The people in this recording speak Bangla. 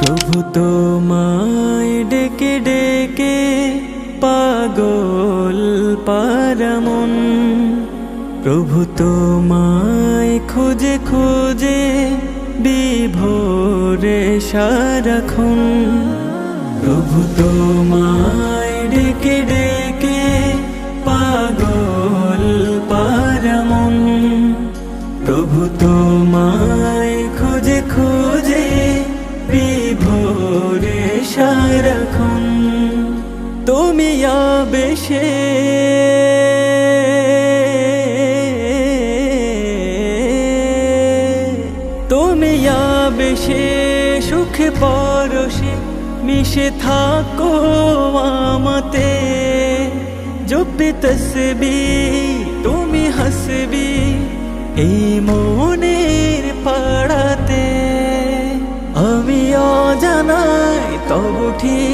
প্রভু তোমায় ডেকে ডেকে পাগল পারামন, প্রভু তোমায় খুঁজে খুঁজে বিভোরে সারাক্ষণ। প্রভু তোমায় ডেকে ডেকে পাগল পারামন, প্রভু তোমায় খুঁজে খুঁজে বিভোরে সারাক্ষণ। তুমি আবেশে সুখে পরশে মিশে থাকো আমাতে, জপে তসবিহ তুমি হাসবি এই মনের পাড়াতে। আমি অজানাই তবু ঠিক